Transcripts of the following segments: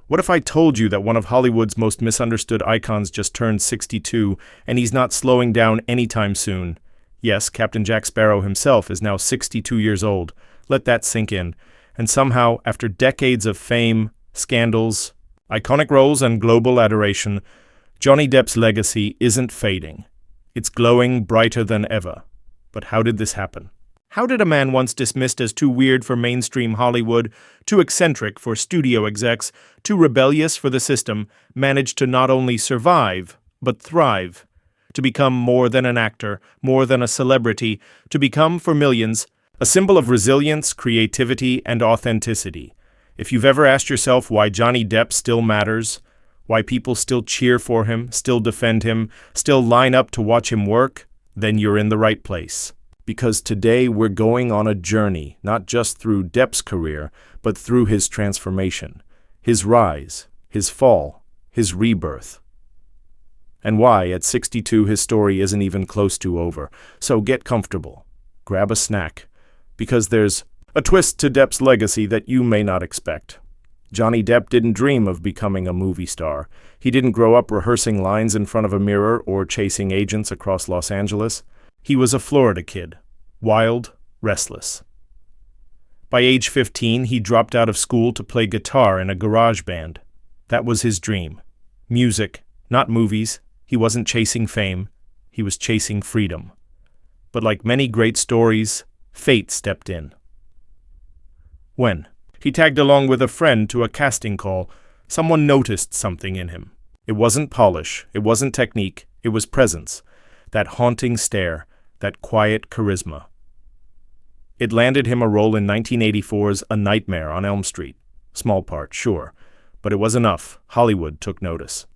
What if I told you that one of Hollywood's most misunderstood icons just turned 62, and he's not slowing down anytime soon? Yes, Captain Jack Sparrow himself is now 62 years old. Let that sink in. And somehow, after decades of fame, scandals, iconic roles, and global adoration, Johnny Depp's legacy isn't fading. It's glowing brighter than ever. But how did this happen? How did a man once dismissed as too weird for mainstream Hollywood, too eccentric for studio execs, too rebellious for the system, manage to not only survive, but thrive? To become more than an actor, more than a celebrity, to become, for millions, a symbol of resilience, creativity, and authenticity. If you've ever asked yourself why Johnny Depp still matters, why people still cheer for him, still defend him, still line up to watch him work, then you're in the right place. Because today we're going on a journey, not just through Depp's career, but through his transformation, his rise, his fall, his rebirth. And why, at 62, his story isn't even close to over. So get comfortable, grab a snack, because there's a twist to Depp's legacy that you may not expect. Johnny Depp didn't dream of becoming a movie star. He didn't grow up rehearsing lines in front of a mirror or chasing agents across Los Angeles. He was a Florida kid, wild, restless. By age 15, he dropped out of school to play guitar in a garage band. That was his dream. Music, not movies. He wasn't chasing fame. He was chasing freedom. But like many great stories, fate stepped in. When? He tagged along with a friend to a casting call. Someone noticed something in him. It wasn't polish. It wasn't technique. It was presence. That haunting stare. That quiet charisma. It landed him a role in 1984's A Nightmare on Elm Street. Small part, sure, but it was enough. Hollywood took notice.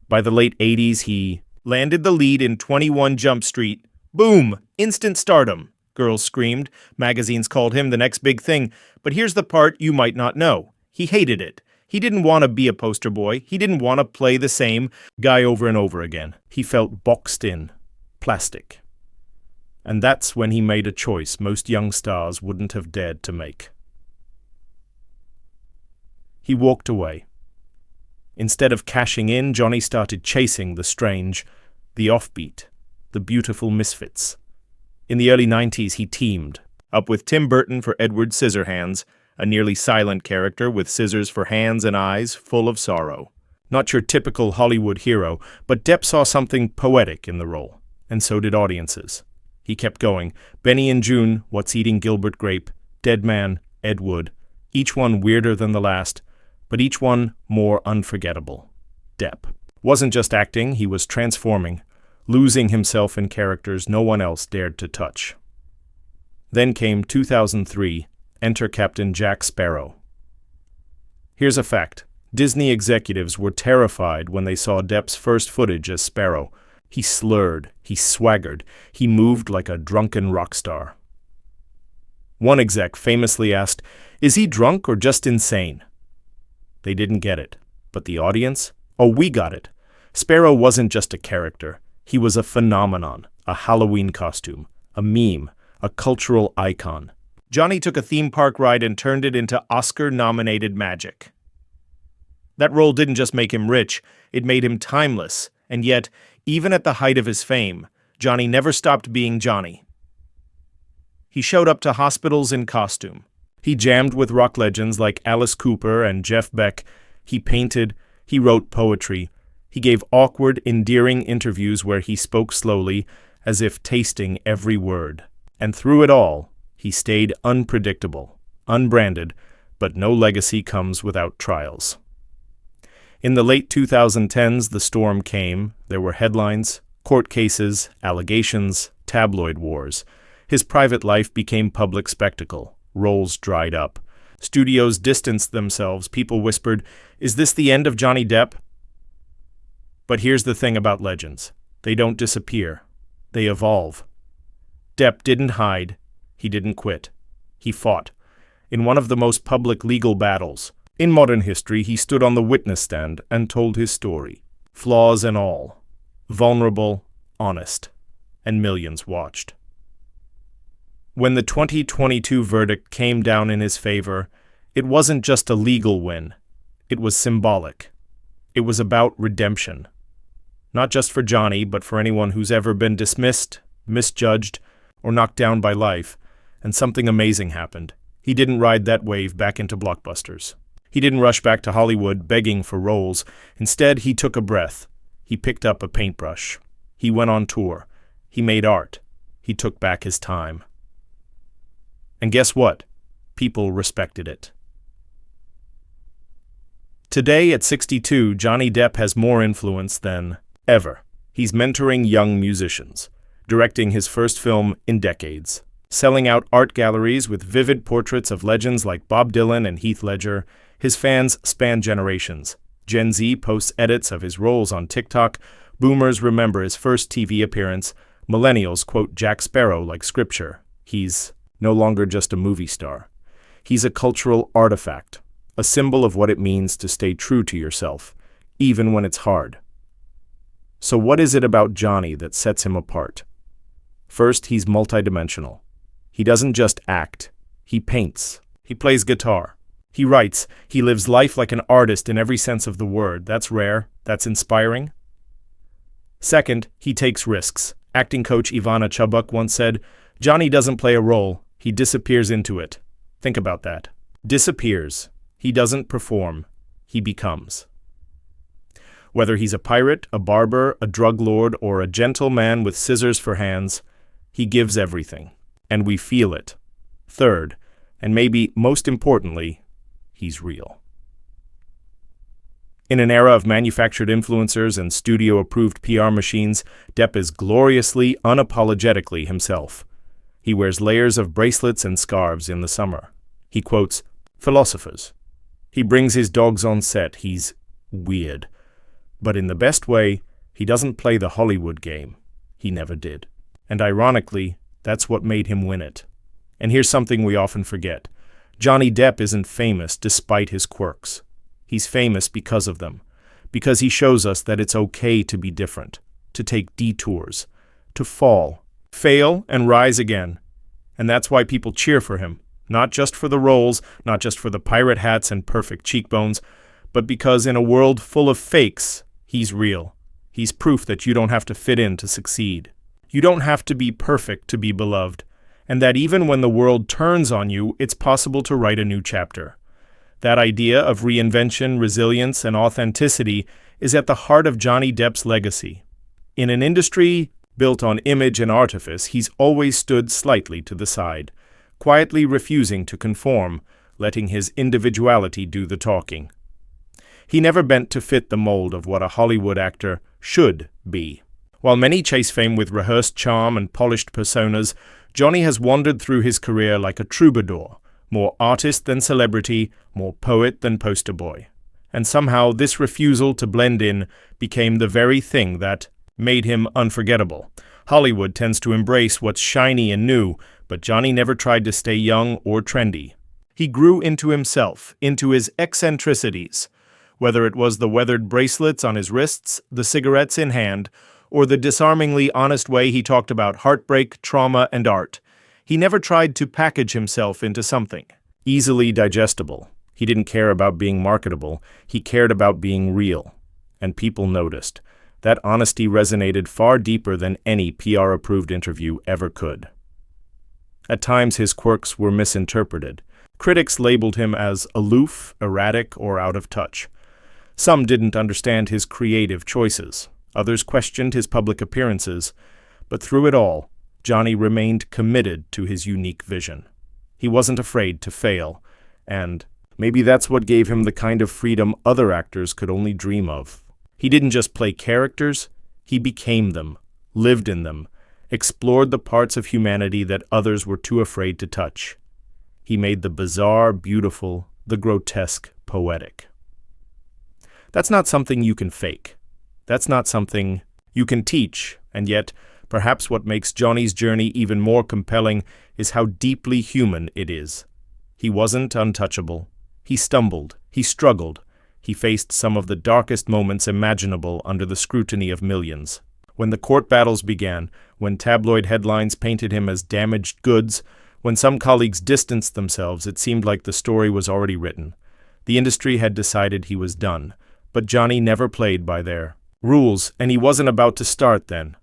By the late 80s, he landed the lead in 21 Jump Street. Boom! Instant stardom, girls screamed. Magazines called him the next big thing. But here's the part you might not know. He hated it. He didn't want to be a poster boy. He didn't want to play the same guy over and over again. He felt boxed in. Plastic. And that's when he made a choice most young stars wouldn't have dared to make. He walked away. Instead of cashing in, Johnny started chasing the strange, the offbeat, the beautiful misfits. In the early 90s, he teamed up with Tim Burton for Edward Scissorhands, a nearly silent character with scissors for hands and eyes full of sorrow. Not your typical Hollywood hero, but Depp saw something poetic in the role. And so did audiences. He kept going. Benny and June, What's Eating Gilbert Grape, Dead Man, Ed Wood. Each one weirder than the last, but each one more unforgettable. Depp wasn't just acting, he was transforming, losing himself in characters no one else dared to touch. Then came 2003, enter Captain Jack Sparrow. Here's a fact. Disney executives were terrified when they saw Depp's first footage as Sparrow. He slurred, he swaggered, he moved like a drunken rock star. One exec famously asked, "Is he drunk or just insane?" They didn't get it, but the audience? Oh, we got it. Sparrow wasn't just a character. He was a phenomenon, a Halloween costume, a meme, a cultural icon. Johnny took a theme park ride and turned it into Oscar-nominated magic. That role didn't just make him rich, it made him timeless, and yet, even at the height of his fame, Johnny never stopped being Johnny. He showed up to hospitals in costume. He jammed with rock legends like Alice Cooper and Jeff Beck. He painted. He wrote poetry. He gave awkward, endearing interviews where he spoke slowly, as if tasting every word. And through it all, he stayed unpredictable, unbranded, but no legacy comes without trials. In the late 2010s, the storm came. There were headlines, court cases, allegations, tabloid wars. His private life became public spectacle. Roles dried up. Studios distanced themselves. People whispered, "Is this the end of Johnny Depp?" But here's the thing about legends. They don't disappear. They evolve. Depp didn't hide. He didn't quit. He fought. In one of the most public legal battles in modern history, he stood on the witness stand and told his story. Flaws and all. Vulnerable, honest. And millions watched. When the 2022 verdict came down in his favor, it wasn't just a legal win. It was symbolic. It was about redemption. Not just for Johnny, but for anyone who's ever been dismissed, misjudged, or knocked down by life. And something amazing happened. He didn't ride that wave back into blockbusters. He didn't rush back to Hollywood begging for roles. Instead, he took a breath. He picked up a paintbrush. He went on tour. He made art. He took back his time. And guess what? People respected it. Today, at 62, Johnny Depp has more influence than ever. He's mentoring young musicians, directing his first film in decades, selling out art galleries with vivid portraits of legends like Bob Dylan and Heath Ledger. His fans span generations. Gen Z posts edits of his roles on TikTok. Boomers remember his first TV appearance. Millennials quote Jack Sparrow like scripture. He's no longer just a movie star. He's a cultural artifact, a symbol of what it means to stay true to yourself, even when it's hard. So what is it about Johnny that sets him apart? First, he's multidimensional. He doesn't just act. He paints. He plays guitar. He writes. He lives life like an artist in every sense of the word. That's rare. That's inspiring. Second, he takes risks. Acting coach Ivana Chubbuck once said, "Johnny doesn't play a role. He disappears into it." Think about that. Disappears. He doesn't perform. He becomes. Whether he's a pirate, a barber, a drug lord, or a gentle man with scissors for hands, he gives everything. And we feel it. Third, and maybe most importantly, he's real. In an era of manufactured influencers and studio-approved PR machines, Depp is gloriously, unapologetically himself. He wears layers of bracelets and scarves in the summer. He quotes philosophers. He brings his dogs on set. He's weird. But in the best way, he doesn't play the Hollywood game. He never did. And ironically, that's what made him win it. And here's something we often forget. Johnny Depp isn't famous despite his quirks. He's famous because of them. Because he shows us that it's okay to be different, to take detours, to fall, fail, and rise again. And that's why people cheer for him. Not just for the roles, not just for the pirate hats and perfect cheekbones, but because in a world full of fakes, he's real. He's proof that you don't have to fit in to succeed. You don't have to be perfect to be beloved, and that even when the world turns on you, it's possible to write a new chapter. That idea of reinvention, resilience, and authenticity is at the heart of Johnny Depp's legacy. In an industry built on image and artifice, he's always stood slightly to the side, quietly refusing to conform, letting his individuality do the talking. He never bent to fit the mold of what a Hollywood actor should be. While many chase fame with rehearsed charm and polished personas, Johnny has wandered through his career like a troubadour, more artist than celebrity, more poet than poster boy. And somehow this refusal to blend in became the very thing that made him unforgettable. Hollywood tends to embrace what's shiny and new, but Johnny never tried to stay young or trendy. He grew into himself, into his eccentricities, whether it was the weathered bracelets on his wrists, the cigarettes in hand, or the disarmingly honest way he talked about heartbreak, trauma, and art. He never tried to package himself into something easily digestible. He didn't care about being marketable. He cared about being real. And people noticed. That honesty resonated far deeper than any PR-approved interview ever could. At times, his quirks were misinterpreted. Critics labeled him as aloof, erratic, or out of touch. Some didn't understand his creative choices. Others questioned his public appearances. But through it all, Johnny remained committed to his unique vision. He wasn't afraid to fail, and maybe that's what gave him the kind of freedom other actors could only dream of. He didn't just play characters, he became them, lived in them, explored the parts of humanity that others were too afraid to touch. He made the bizarre beautiful, the grotesque poetic. That's not something you can fake. That's not something you can teach, and yet, perhaps what makes Johnny's journey even more compelling is how deeply human it is. He wasn't untouchable. He stumbled. He struggled. He faced some of the darkest moments imaginable under the scrutiny of millions. When the court battles began, when tabloid headlines painted him as damaged goods, when some colleagues distanced themselves, it seemed like the story was already written. The industry had decided he was done, but Johnny never played by their rules, and he wasn't about to start then.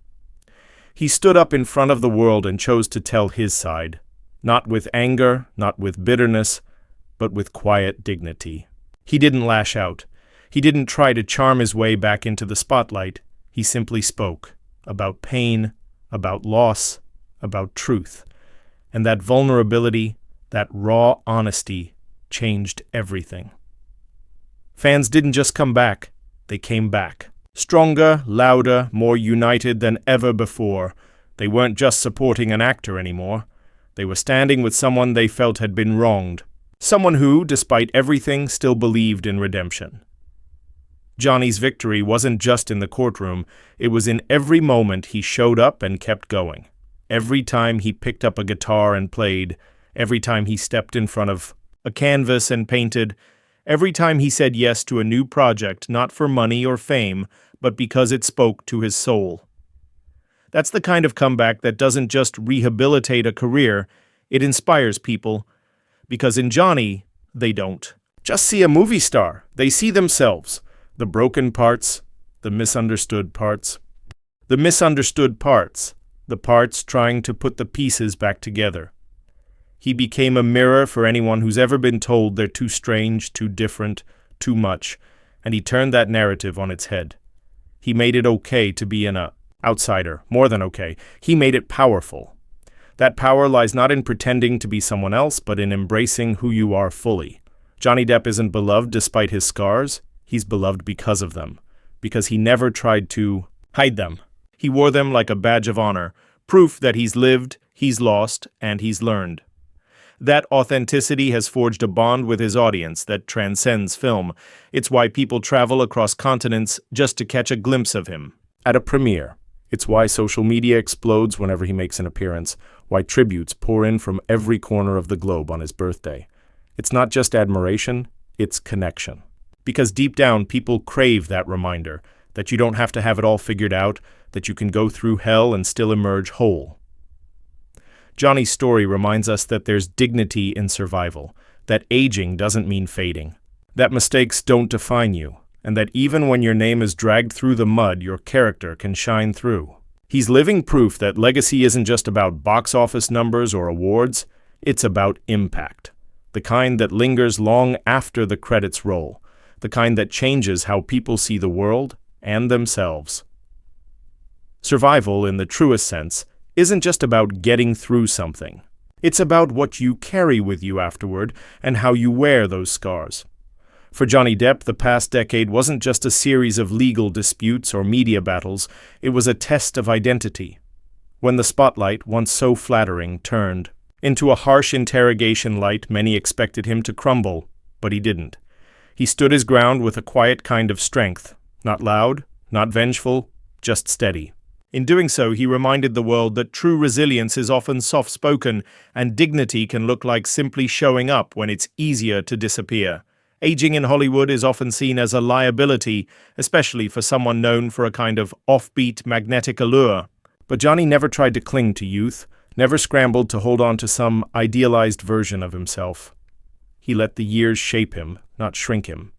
He stood up in front of the world and chose to tell his side, not with anger, not with bitterness, but with quiet dignity. He didn't lash out. He didn't try to charm his way back into the spotlight. He simply spoke about pain, about loss, about truth. And that vulnerability, that raw honesty, changed everything. Fans didn't just come back, they came back. Stronger, louder, more united than ever before. They weren't just supporting an actor anymore. They were standing with someone they felt had been wronged. Someone who, despite everything, still believed in redemption. Johnny's victory wasn't just in the courtroom, it was in every moment he showed up and kept going. Every time he picked up a guitar and played, every time he stepped in front of a canvas and painted, every time he said yes to a new project, not for money or fame, but because it spoke to his soul. That's the kind of comeback that doesn't just rehabilitate a career, it inspires people. Because in Johnny, they don't just see a movie star, they see themselves. The broken parts, the misunderstood parts. The misunderstood parts, the parts trying to put the pieces back together. He became a mirror for anyone who's ever been told they're too strange, too different, too much, and he turned that narrative on its head. He made it okay to be an outsider, more than okay. He made it powerful. That power lies not in pretending to be someone else, but in embracing who you are fully. Johnny Depp isn't beloved despite his scars. He's beloved because of them, because he never tried to hide them. He wore them like a badge of honor, proof that he's lived, he's lost, and he's learned. That authenticity has forged a bond with his audience that transcends film. It's why people travel across continents just to catch a glimpse of him at a premiere. It's why social media explodes whenever he makes an appearance, why tributes pour in from every corner of the globe on his birthday. It's not just admiration, it's connection. Because deep down, people crave that reminder that you don't have to have it all figured out, that you can go through hell and still emerge whole. Johnny's story reminds us that there's dignity in survival, that aging doesn't mean fading, that mistakes don't define you, and that even when your name is dragged through the mud, your character can shine through. He's living proof that legacy isn't just about box office numbers or awards, it's about impact. The kind that lingers long after the credits roll, the kind that changes how people see the world and themselves. Survival, in the truest sense, isn't just about getting through something. It's about what you carry with you afterward and how you wear those scars. For Johnny Depp, the past decade wasn't just a series of legal disputes or media battles, it was a test of identity. When the spotlight, once so flattering, turned into a harsh interrogation light, many expected him to crumble, but he didn't. He stood his ground with a quiet kind of strength, not loud, not vengeful, just steady. In doing so, he reminded the world that true resilience is often soft-spoken, and dignity can look like simply showing up when it's easier to disappear. Aging in Hollywood is often seen as a liability, especially for someone known for a kind of offbeat, magnetic allure. But Johnny never tried to cling to youth, never scrambled to hold on to some idealized version of himself. He let the years shape him, not shrink him.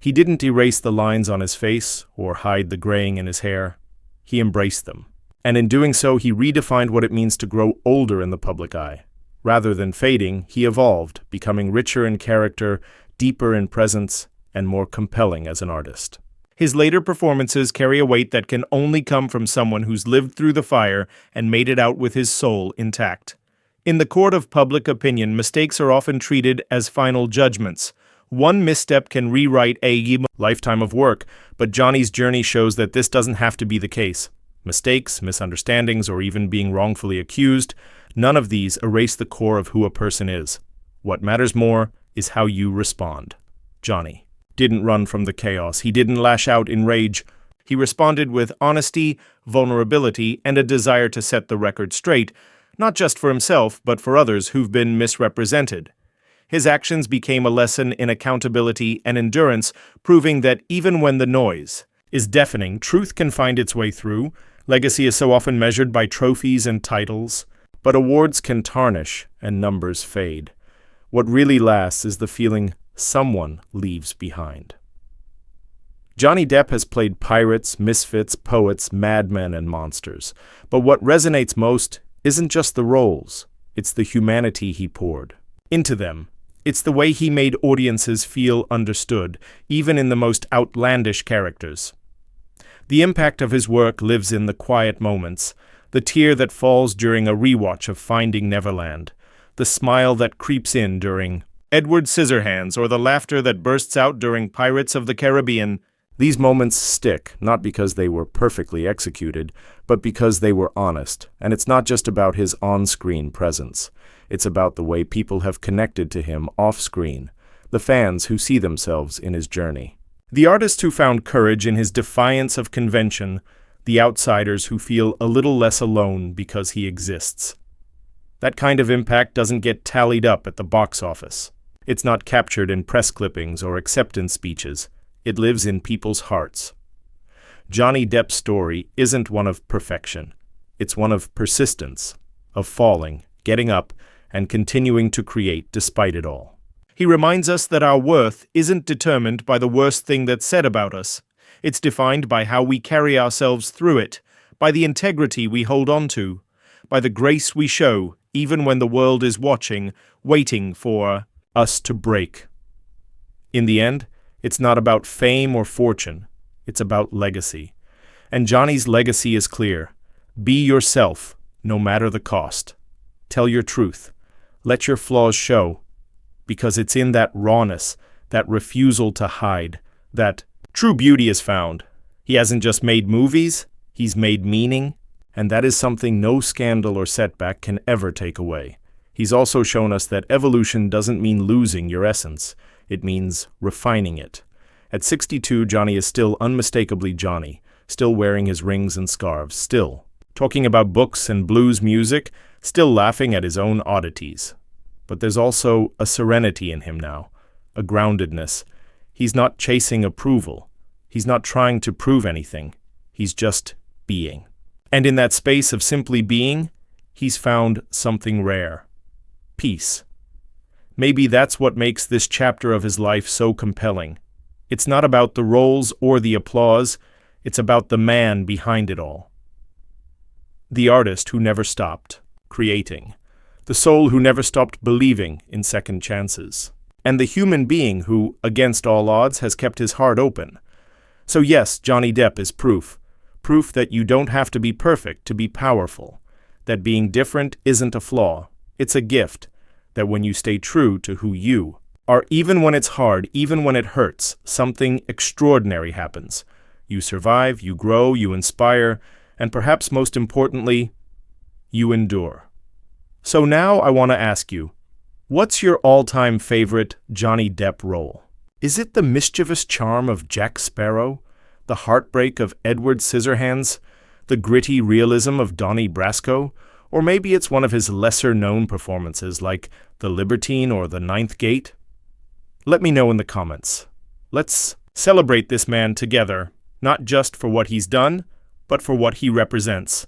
He didn't erase the lines on his face or hide the graying in his hair. He embraced them. And in doing so, he redefined what it means to grow older in the public eye. Rather than fading, he evolved, becoming richer in character, deeper in presence, and more compelling as an artist. His later performances carry a weight that can only come from someone who's lived through the fire and made it out with his soul intact. In the court of public opinion, mistakes are often treated as final judgments. One misstep can rewrite a lifetime of work, but Johnny's journey shows that this doesn't have to be the case. Mistakes, misunderstandings, or even being wrongfully accused, none of these erase the core of who a person is. What matters more is how you respond. Johnny didn't run from the chaos. He didn't lash out in rage. He responded with honesty, vulnerability, and a desire to set the record straight, not just for himself, but for others who've been misrepresented. His actions became a lesson in accountability and endurance, proving that even when the noise is deafening, truth can find its way through. Legacy is so often measured by trophies and titles, but awards can tarnish and numbers fade. What really lasts is the feeling someone leaves behind. Johnny Depp has played pirates, misfits, poets, madmen, and monsters. But what resonates most isn't just the roles, it's the humanity he poured into them. It's the way he made audiences feel understood, even in the most outlandish characters. The impact of his work lives in the quiet moments, the tear that falls during a rewatch of Finding Neverland, the smile that creeps in during Edward Scissorhands, or the laughter that bursts out during Pirates of the Caribbean. These moments stick, not because they were perfectly executed, but because they were honest. And it's not just about his on-screen presence. It's about the way people have connected to him off-screen, the fans who see themselves in his journey. The artist who found courage in his defiance of convention, the outsiders who feel a little less alone because he exists. That kind of impact doesn't get tallied up at the box office. It's not captured in press clippings or acceptance speeches. It lives in people's hearts. Johnny Depp's story isn't one of perfection. It's one of persistence, of falling, getting up, and continuing to create despite it all. He reminds us that our worth isn't determined by the worst thing that's said about us. It's defined by how we carry ourselves through it, by the integrity we hold on to, by the grace we show, even when the world is watching, waiting for us to break. In the end, it's not about fame or fortune. It's about legacy. And Johnny's legacy is clear. Be yourself, no matter the cost. Tell your truth. Let your flaws show. Because it's in that rawness, that refusal to hide, that true beauty is found. He hasn't just made movies, he's made meaning, and that is something no scandal or setback can ever take away. He's also shown us that evolution doesn't mean losing your essence. It means refining it. At 62, Johnny is still unmistakably Johnny, still wearing his rings and scarves, still talking about books and blues music, still laughing at his own oddities. But there's also a serenity in him now, a groundedness. He's not chasing approval. He's not trying to prove anything. He's just being. And in that space of simply being, he's found something rare. Peace. Maybe that's what makes this chapter of his life so compelling. It's not about the roles or the applause, it's about the man behind it all. The artist who never stopped creating. The soul who never stopped believing in second chances. And the human being who, against all odds, has kept his heart open. So yes, Johnny Depp is proof. Proof that you don't have to be perfect to be powerful. That being different isn't a flaw. It's a gift. That when you stay true to who you are, even when it's hard, even when it hurts, something extraordinary happens. You survive, you grow, you inspire, and perhaps most importantly, you endure. So now I want to ask you, what's your all-time favorite Johnny Depp role? Is it the mischievous charm of Jack Sparrow, the heartbreak of Edward Scissorhands, the gritty realism of Donnie Brasco, or maybe it's one of his lesser-known performances like The Libertine or The Ninth Gate? Let me know in the comments. Let's celebrate this man together, not just for what he's done, but for what he represents.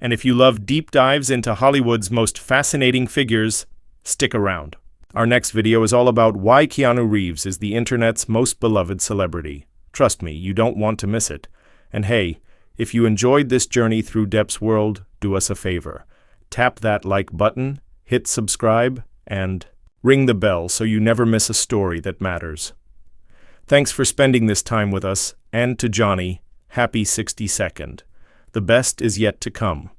And if you love deep dives into Hollywood's most fascinating figures, stick around. Our next video is all about why Keanu Reeves is the internet's most beloved celebrity. Trust me, you don't want to miss it. And hey, if you enjoyed this journey through Depp's world, do us a favor. Tap that like button, hit subscribe, and ring the bell so you never miss a story that matters. Thanks for spending this time with us, and to Johnny, happy 62nd. The best is yet to come.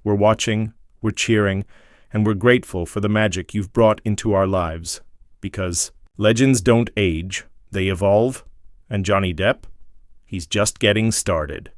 We're watching, we're cheering, and we're grateful for the magic you've brought into our lives. Because legends don't age, they evolve, and Johnny Depp, he's just getting started.